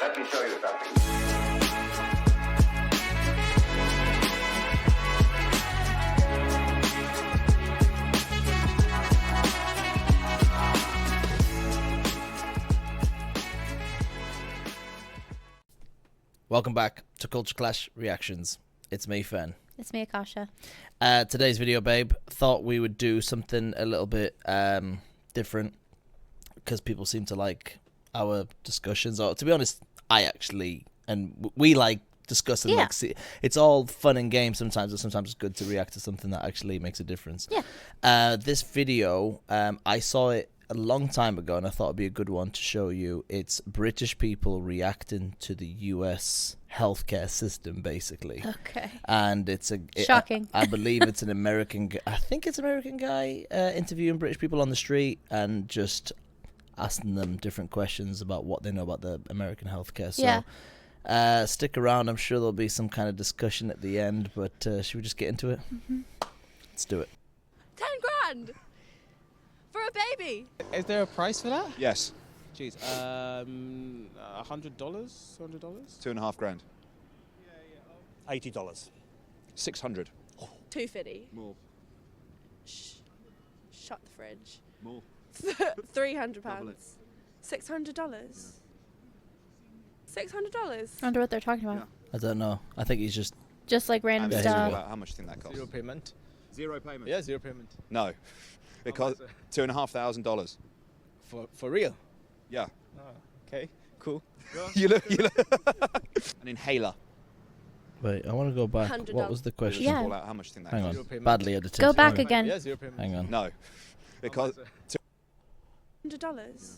Let me show you something. Welcome back to Culture Clash Reactions. It's me, Fen. It's me, Akasha. Today's video, babe, thought we would do something a little bit different because people seem to like our discussions. Or to be honest, I actually, and we like discussing. Yeah. Like, see, it's all fun and games sometimes, but sometimes it's good to react to something that actually makes a difference. Yeah. This video, I saw it a long time ago, and I thought it'd be a good one to show you. It's British people reacting to the US healthcare system, basically. Okay. And it's Shocking. I believe it's an American. I think it's an American guy interviewing British people on the street and just asking them different questions about what they know about the American healthcare. So, Yeah. stick around. I'm sure there'll be some kind of discussion at the end. But should we just get into it? Mm-hmm. Let's do it. 10 grand for a baby. Is there a price for that? Yes, Jeez, $100, $200. $2.5 grand. $80. 600. 250. More. Shut the fridge. More. £300. Double it. $600. $600. I wonder what they're talking about. I don't know. I think he's just. Just like random And stuff. how much do you think that costs? Zero payment? Zero payment? Yeah, zero payment. No. Because $2,500. For real? Yeah. Oh, okay, cool. you look. An inhaler. Wait, I want to go back. $100. What was the question? Yeah. Call out how much do you think that Hang costs? on. Zero payment. Badly edited. Go back Hang on. again. Yeah, zero payment. Hang on. No. Because $100.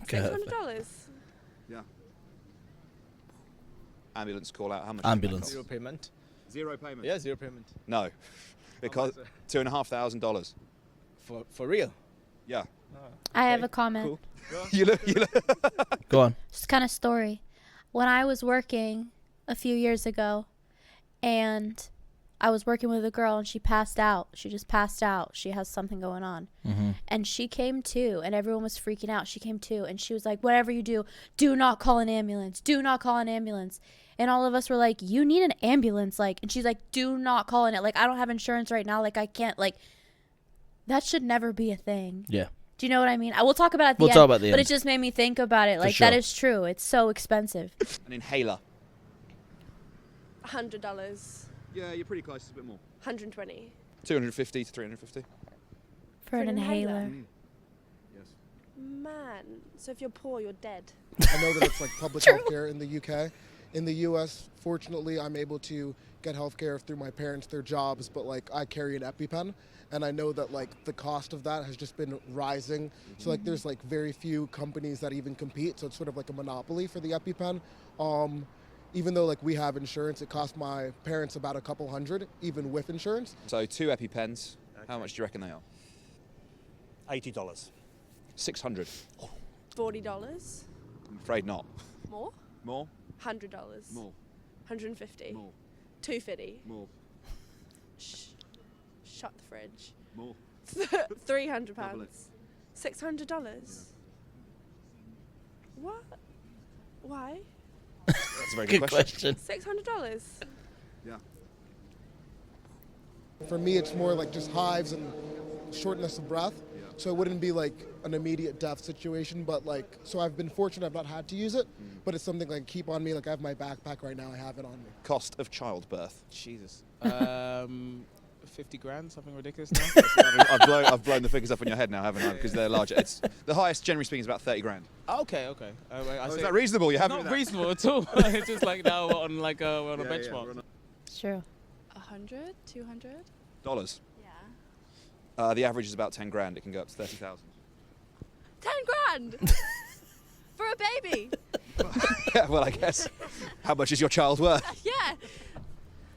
Perfect. $600. yeah. Ambulance call out how much? Ambulance. Zero payment? Zero payment. Yeah, zero payment. No. Because $2,500. For real? Yeah. I have Okay, a comment. cool. You look. Go on. It's kind of story. When I was working a few years ago, and I was working with a girl, and she passed out. She just passed out. She has something going on. Mm-hmm. And she came to, and everyone was freaking out. She came to, and she was like, whatever you do, do not call an ambulance. Do not call an ambulance. And all of us were like, you need an ambulance. Like, and she's like, do not call in it. Like, I don't have insurance right now. Like, I can't, like, that should never be a thing. Yeah. Do you know what I mean? I will talk about it at the We'll end. talk about the But end. it just made me think about it. For Like, sure. that is true. It's so expensive. An inhaler. $100. Yeah, you're pretty close. It's a bit more. 120. 250 to 350. For an inhaler. Yes. Man, so if you're poor, you're dead. I know that it's like public healthcare in the UK. In the US, fortunately, I'm able to get healthcare through my parents, their jobs, but like I carry an EpiPen, and I know that like the cost of that has just been rising. So like there's like very few companies that even compete, so it's sort of like a monopoly for the EpiPen. Even though like we have insurance, it cost my parents about a couple hundred, even with insurance. So 2 EpiPens. How much do you reckon they are? $80. 600. $40. I'm afraid not. More? More. $100. More. 150. More. 250. More. Shut the fridge. More. £300. Double it. $600. What? Why? That's a very Good good question. question. $600. Yeah. For me, it's more like just hives and shortness of breath. So it wouldn't be like an immediate death situation, but like, so I've been fortunate I've not had to use it, but it's something like keep on me. Like I have my backpack right now, I have it on me. Cost of childbirth. Jesus. 50 grand, something ridiculous now? I've blown the figures up in your head now, haven't I? Because they're larger. It's the highest, generally speaking, is about 30 grand. Okay. Is that reasonable? You have Not reasonable at all. It's just like now we're on like we're on a benchmark. It's true. 100? 200? Dollars. Yeah. The average is about 10 grand. It can go up to 30,000. 10 grand for a baby. Yeah, well, I guess. How much is your child worth? Yeah.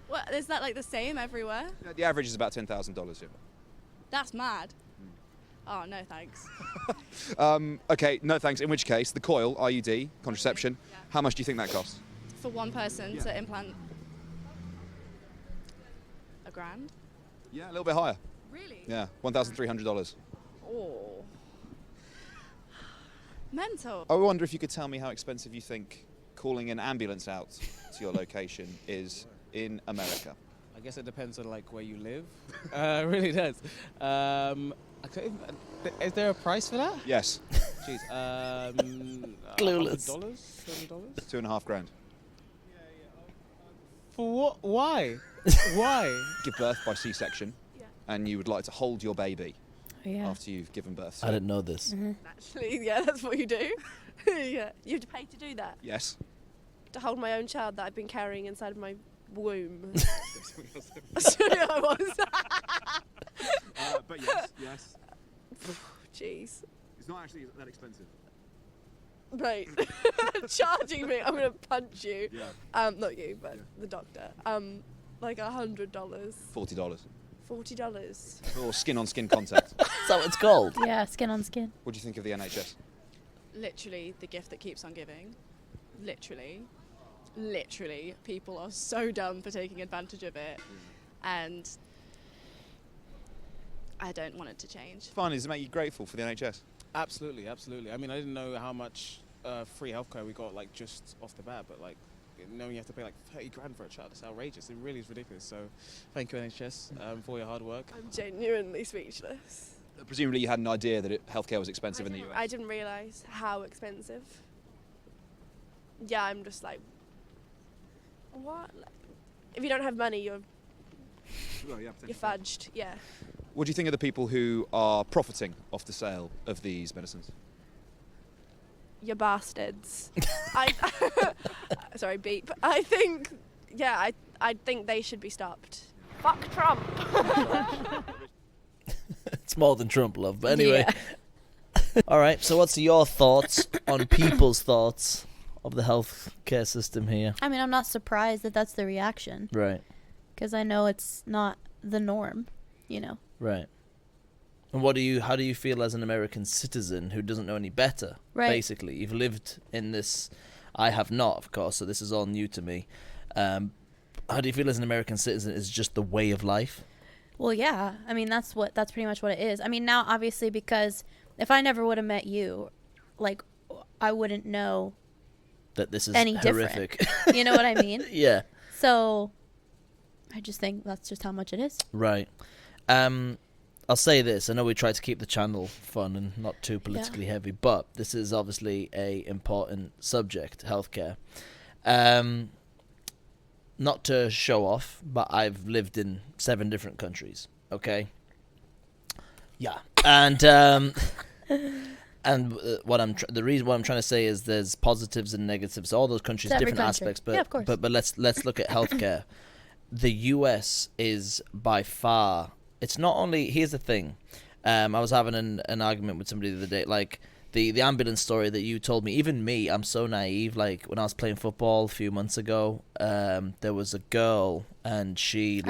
What, is that like the same everywhere? Yeah, the average is about $10,000. Yeah. That's mad. Oh, no thanks. Okay, no thanks. In which case, the coil, IUD, contraception, Yeah. how much do you think that costs? For one person Yeah. to implant $1,000? Yeah, a little bit higher. Really? Yeah, $1,300. Oh. Mental. I wonder if you could tell me how expensive you think calling an ambulance out to your location is in America. I guess it depends on like where you live. It really does. I can't even, is there a price for that? Yes, Jeez. Clueless. $100? $7? $2,500. For what? Why? Why? Give birth by C-section, and you would like to hold your baby Yeah. after you've given birth. I didn't know this. Actually, yeah, that's what you do. Yeah, you have to pay to do that. Yes. To hold my own child that I've been carrying inside of my womb. Sorry, I was. But yes. Jeez. It's not actually that expensive. Mate, charging me, I'm gonna punch you. Yeah. Not you, but the doctor. Like $100. $40. $40. Or skin-on-skin contact. Is that what it's called? Yeah, skin on skin. What do you think of the NHS? Literally the gift that keeps on giving. Literally, people are so dumb for taking advantage of it, and I don't want it to change. Finally, does it make you grateful for the NHS? Absolutely. I mean, I didn't know how much free healthcare we got like just off the bat, but like knowing you have to pay like 30 grand for a child, it's outrageous. It really is ridiculous. So thank you, NHS, for your hard work. I'm genuinely speechless. Presumably you had an idea that healthcare was expensive in the US. I didn't realise how expensive. Yeah, I'm just like, what? Like, if you don't have money, you're fudged. Yeah. What do you think of the people who are profiting off the sale of these medicines? You're bastards. Sorry, beep. I think, I think they should be stopped. Fuck Trump. It's more than Trump, love. But anyway. All right. So what's your thoughts on people's thoughts of the healthcare system here? I mean, I'm not surprised that that's the reaction. Right. Because I know it's not the norm, you know. Right. And how do you feel as an American citizen who doesn't know any better? Right. Basically, you've lived in this. I have not, of course, so this is all new to me. How do you feel as an American citizen is just the way of life? Well, yeah. I mean, that's pretty much what it is. I mean, now, obviously, because if I never would have met you, like, I wouldn't know that this is any horrific. different. You know what I mean? Yeah. So, I just think that's just how much it is. Right. I'll say this. I know we try to keep the channel fun and not too politically heavy, but this is obviously a important subject, healthcare. Not to show off, but I've lived in 7 different countries. Okay. Yeah, and what I'm trying to say is there's positives and negatives. All those countries, different aspects, but yeah, of course. but let's look at healthcare. The US is by far. It's not only. Here's the thing. I was having an argument with somebody the other day. Like the ambulance story that you told me. Even me, I'm so naive. Like when I was playing football a few months ago, there was a girl and she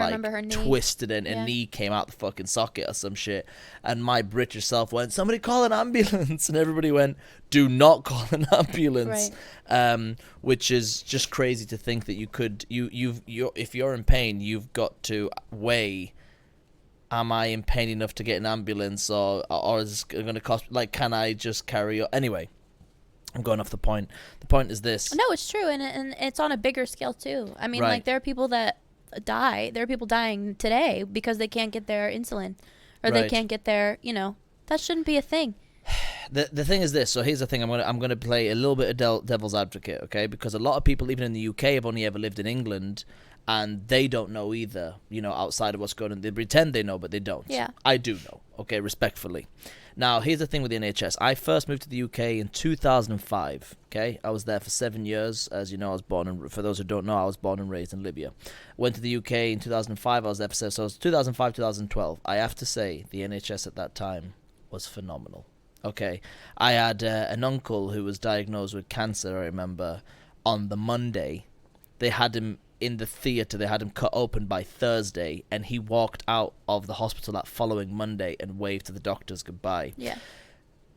twisted it and a knee came out the fucking socket or some shit. And my British self went, "Somebody call an ambulance!" And everybody went, "Do not call an ambulance." Right. Which is just crazy to think that you could. If you're in pain, you've got to weigh. Am I in pain enough to get an ambulance, or is this going to cost? Like, can I just carry on? Anyway, I'm going off the point. The point is this. No, it's true, and it's on a bigger scale too. I mean, like there are people that die. There are people dying today because they can't get their insulin, or they can't get their. You know, that shouldn't be a thing. The thing is this. So here's the thing. I'm gonna play a little bit of devil's advocate, okay? Because a lot of people, even in the UK, have only ever lived in England. And they don't know either, you know, outside of what's going on. They pretend they know, but they don't. Yeah. I do know, okay, respectfully. Now, here's the thing with the NHS. I first moved to the UK in 2005, okay? I was there for 7 years. As you know, for those who don't know, I was born and raised in Libya. Went to the UK in 2005. I was there for 7 years. So it was 2005, 2012. I have to say, the NHS at that time was phenomenal, okay? I had an uncle who was diagnosed with cancer, I remember, on the Monday. They had him in the theatre. They had him cut open by Thursday, and he walked out of the hospital that following Monday and waved to the doctors goodbye. Yeah.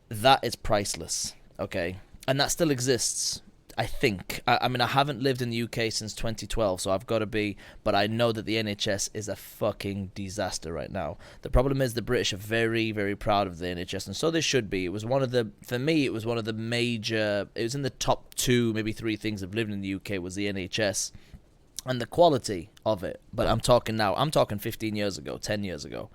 That is priceless, okay? And that still exists. think. I mean, I haven't lived in the UK since 2012, so I've got to be. But I know that the NHS is a fucking disaster right now. The problem is the British are very, very proud of the NHS, and so they should be. It was one of the, for me, it was one of the major. It was in the top 2, maybe 3 things of living in the UK was the NHS, and the quality of it. But I'm talking now. I'm talking 15 years ago, 10 years ago.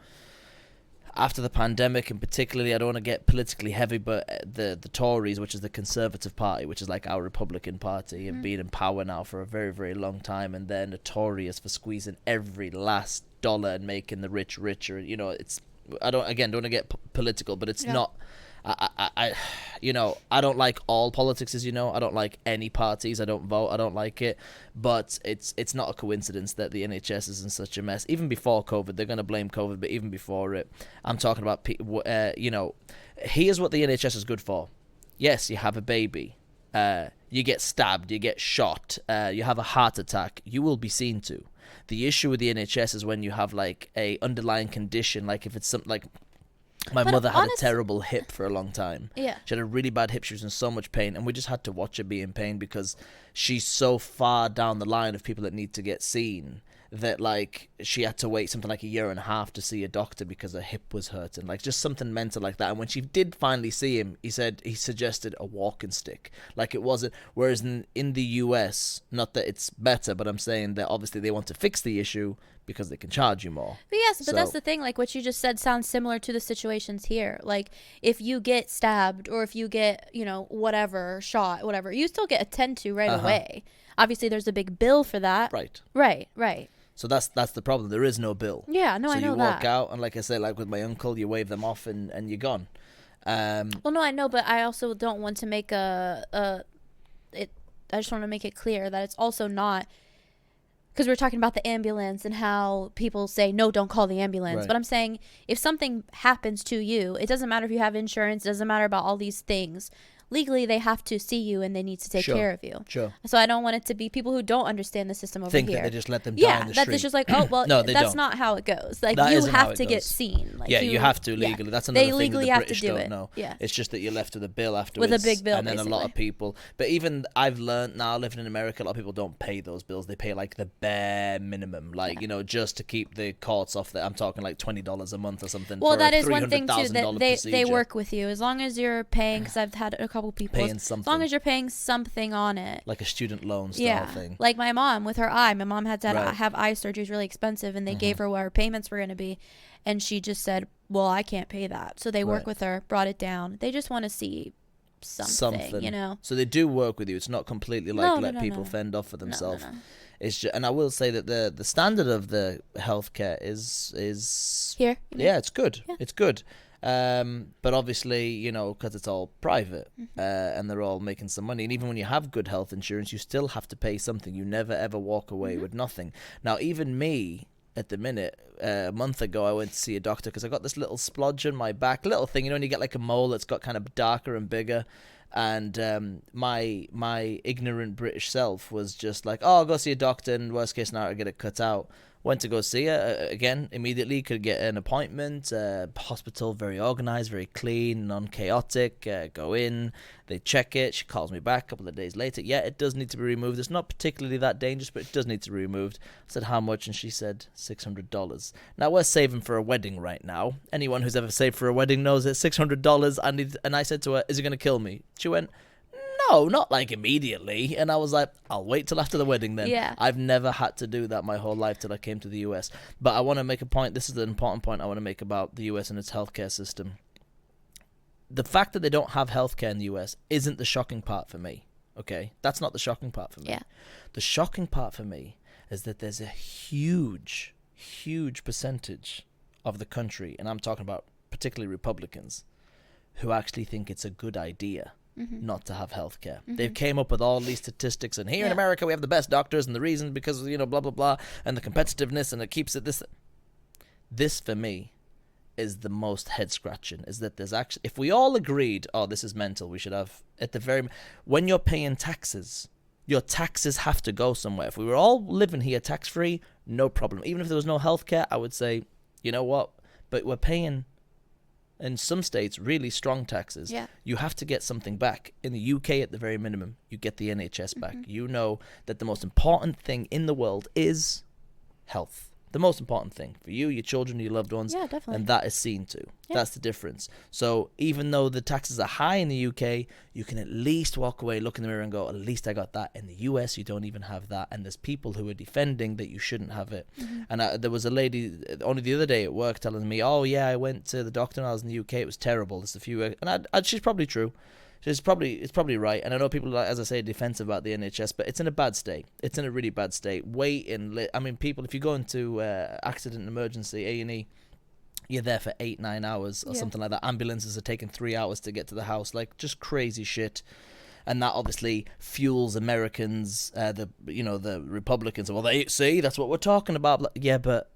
After the pandemic, and particularly, I don't want to get politically heavy, but the Tories, which is the Conservative Party, which is like our Republican Party, have been in power now for a very, very long time, and they're notorious for squeezing every last dollar and making the rich richer. You know, it's, I don't want to get political, but it's not. I don't like all politics, as you know. I don't like any parties. I don't vote. I don't like it. But it's not a coincidence that the NHS is in such a mess. Even before COVID, they're going to blame COVID, but even before it, I'm talking about, here's what the NHS is good for. Yes, you have a baby. You get stabbed. You get shot. You have a heart attack. You will be seen to. The issue with the NHS is when you have like a underlying condition, like if it's something like, my mother had a terrible hip for a long time. Yeah. She had a really bad hip. She was in so much pain. And we just had to watch her be in pain because she's so far down the line of people that need to get seen that, like, she had to wait something like 1.5 years to see a doctor because her hip was hurting. Like, just something mental like that. And when she did finally see him, he suggested a walking stick. Like, it wasn't... Whereas in the US, not that it's better, but I'm saying that obviously they want to fix the issue because they can charge you more. But yes, but that's the thing. Like, what you just said sounds similar to the situations here. Like, if you get stabbed or if you get, whatever, shot, whatever, you still get attended to right away. Obviously, there's a big bill for that. Right. So that's the problem. There is no bill. Yeah, no, I know that. So you walk out, and like I say, like with my uncle, you wave them off and you're gone. Well, no, I know, but I also don't want to make I just want to make it clear that it's also not... Because we're talking about the ambulance and how people say, no, don't call the ambulance. Right. But I'm saying if something happens to you, it doesn't matter if you have insurance. It doesn't matter about all these things. Legally, they have to see you and they need to take care of you. Sure. So I don't want it to be people who don't understand the system over Think here. that they just let them die in the street. Yeah, that's just like, oh, well, no, they that's don't. not how it goes. Like, that you have to goes. get seen. Like, you have to legally. That's another thing legally that the have British to do don't it. know. Yeah. It's just that you're left with a bill afterwards. With a big bill, and then basically. a lot of people... But even I've learned now, living in America, a lot of people don't pay those bills. They pay like the bare minimum. Like, just to keep the courts off there. I'm talking like $20 a month or something. Well, for that a is one thing, too. That they procedure. work with you. As long as you're paying, because I've had a couple people... Paying something. As long as you're paying something on it, like a student loan style thing. Like my mom with her eye. My mom had to have eye surgery. It's really expensive, and they gave her what her payments were going to be, and she just said, well, I can't pay that. So they work with her, brought it down. They just want to see something. So they do work with you. It's not completely like let people fend off for themselves. No. It's just, and I will say that the standard of the healthcare is here. Yeah, it's good. Yeah. It's good. But obviously, because it's all private, and they're all making some money. And even when you have good health insurance, you still have to pay something. You never ever walk away with nothing. Now, even me, at the minute, a month ago, I went to see a doctor because I got this little splodge on my back, little thing. When you get like a mole that's got kind of darker and bigger. And my ignorant British self was just like, oh, I'll go see a doctor, and worst case scenario, I'll get it cut out. Went to go see her again immediately, could get an appointment, hospital, very organized, very clean, non-chaotic, go in, they check it, she calls me back a couple of days later, yeah, it does need to be removed, it's not particularly that dangerous, but it does need to be removed. I said, how much? And she said, $600. Now, we're saving for a wedding right now. Anyone who's ever saved for a wedding knows that $600, and I said to her, is it going to kill me? She went, no, not like immediately. And I was like, I'll wait till after the wedding then. Yeah. I've never had to do that my whole life till I came to the US. But I want to make a point. This is an important point I want to make about the US and its healthcare system. The fact that they don't have healthcare in the US isn't the shocking part for me. Okay? That's not the shocking part for me. Yeah. The shocking part for me is that there's a huge, huge percentage of the country, and I'm talking about particularly Republicans, who actually think it's a good idea not to have healthcare. They've came up with all these statistics, and here in America we have the best doctors, and the reason because blah blah blah, and the competitiveness, and it keeps it this for me is the most head scratching. Is that there's actually, if we all agreed, oh, this is mental, we should have at the very, when you're paying taxes, your taxes have to go somewhere. If we were all living here tax free, no problem. Even if there was no healthcare, I would say, you know what, but we're paying in some states, really strong taxes, Yeah. you have to get something back. In the UK, at the very minimum, you get the NHS back. You know that the most important thing in the world is health. The most important thing for you, your children, your loved ones. Yeah, definitely. And that is seen to. Yeah. That's the difference. So even though the taxes are high in the UK, you can at least walk away, look in the mirror and go, at least I got that. In the US, you don't even have that. And there's people who are defending that you shouldn't have it. And there was a lady only the other day at work telling me, oh yeah, I went to the doctor when I was in the UK. It was terrible. There's a few, and she's probably true. It's probably right, and I know people are, as I say, defensive about the NHS, but it's in a bad state. It's in a really bad state. I mean, people, if you go into accident emergency A&E, you're there for 8-9 hours or something like that. Ambulances are taking 3 hours to get to the house, like just crazy shit. And that obviously fuels Americans, the Republicans. Well, they see that's what we're talking about. Like, yeah, but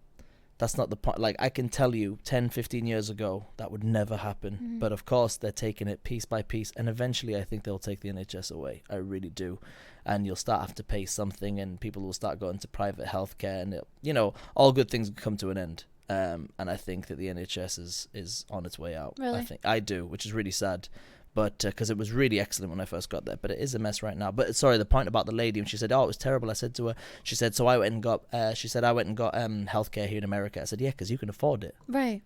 that's not the point. Like, I can tell you 10, 15 years ago, that would never happen. But of course, they're taking it piece by piece. And eventually, I think they'll take the NHS away. I really do. And you'll start have to pay something, and people will start going to private healthcare. And, all good things come to an end. And I think that the NHS is on its way out. Really? I do, which is really sad. But because it was really excellent when I first got there, but it is a mess right now. But sorry, the point about the lady, when she said, "Oh, it was terrible," I said to her, she said, "So I went and got," she said, "I went and got healthcare here in America." I said, "Yeah, because you can afford it." Right.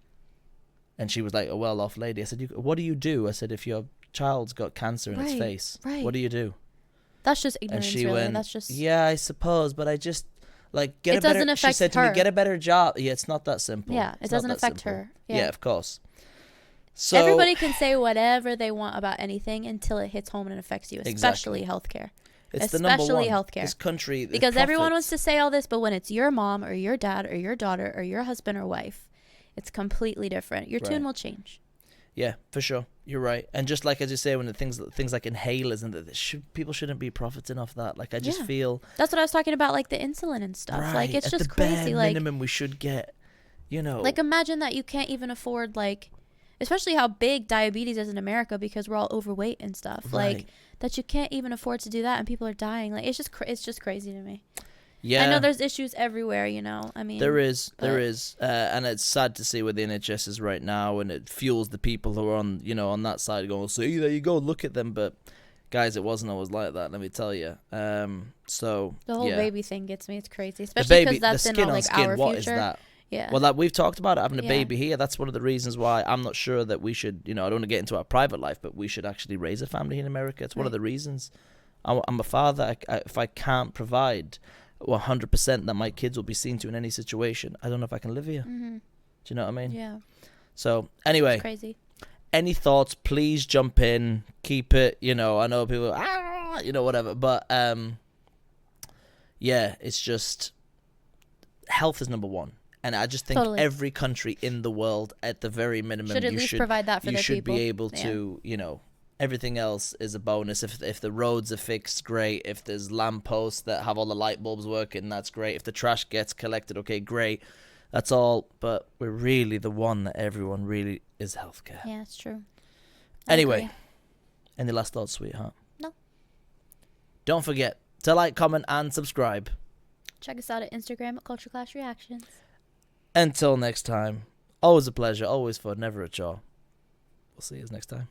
And she was like, "A well-off lady." I said, "What do you do?" I said, "If your child's got cancer in its Right, face, right. what do you do?" That's just And ignorance, she really. went, That's just... "Yeah, I suppose, but I just get It a better." doesn't She affect said to me, her. "Get a better job." Yeah, it's not that simple. Yeah, it It's not doesn't that affect simple. her. Yeah. Of course. So Everybody can say whatever they want about anything until it hits home and affects you, especially Exactly. healthcare. it's the number especially one. healthcare. This country, the Because everyone wants profits. to say all this, but when it's your mom or your dad or your daughter or your husband or wife, it's completely different. Your tune Right. will change. Yeah, for sure. You're right. And just like as you say, when the things like inhalers and people shouldn't be profiting off that. Like I just Yeah. feel That's what I was talking about, like the insulin and stuff. right, Like it's at just the crazy. bare Like minimum we should get. Like imagine that you can't even afford especially how big diabetes is in America because we're all overweight and stuff. Right. Like that you can't even afford to do that and people are dying. Like it's just crazy to me. Yeah, I know there's issues everywhere, I mean there is, but- and it's sad to see where the NHS is right now, and it fuels the people who are on on that side going, "See, there you go, look at them." But guys, it wasn't always like that. Let me tell you. So The whole yeah. baby thing gets me. It's crazy, The especially baby, because that's the in skin our, on skin. our What future. is that? Yeah. Well, we've talked about it, having a Yeah. baby here. That's one of the reasons why I'm not sure that we should, I don't want to get into our private life, but we should actually raise a family in America. It's one of Right. the reasons. I'm a father. If I can't provide 100% that my kids will be seen to in any situation, I don't know if I can live here. Mm-hmm. Do you know what I mean? Yeah. So, anyway, It's crazy. any thoughts, please jump in. Keep it, I know people, whatever. But, yeah, it's just, health is number one. And I just think Totally. every country in the world, at the very minimum, Should at least provide that for you their should people. be able Yeah. to, everything else is a bonus. If the roads are fixed, great. If there's lampposts that have all the light bulbs working, that's great. If the trash gets collected, okay, great. That's all. But we're really the one that everyone really is healthcare. Yeah, it's true. I Anyway, agree. any last thoughts, sweetheart? No. Don't forget to like, comment, and subscribe. Check us out at Instagram at Culture Clash Reactions. Until next time, always a pleasure, always fun, never a chore. We'll see you next time.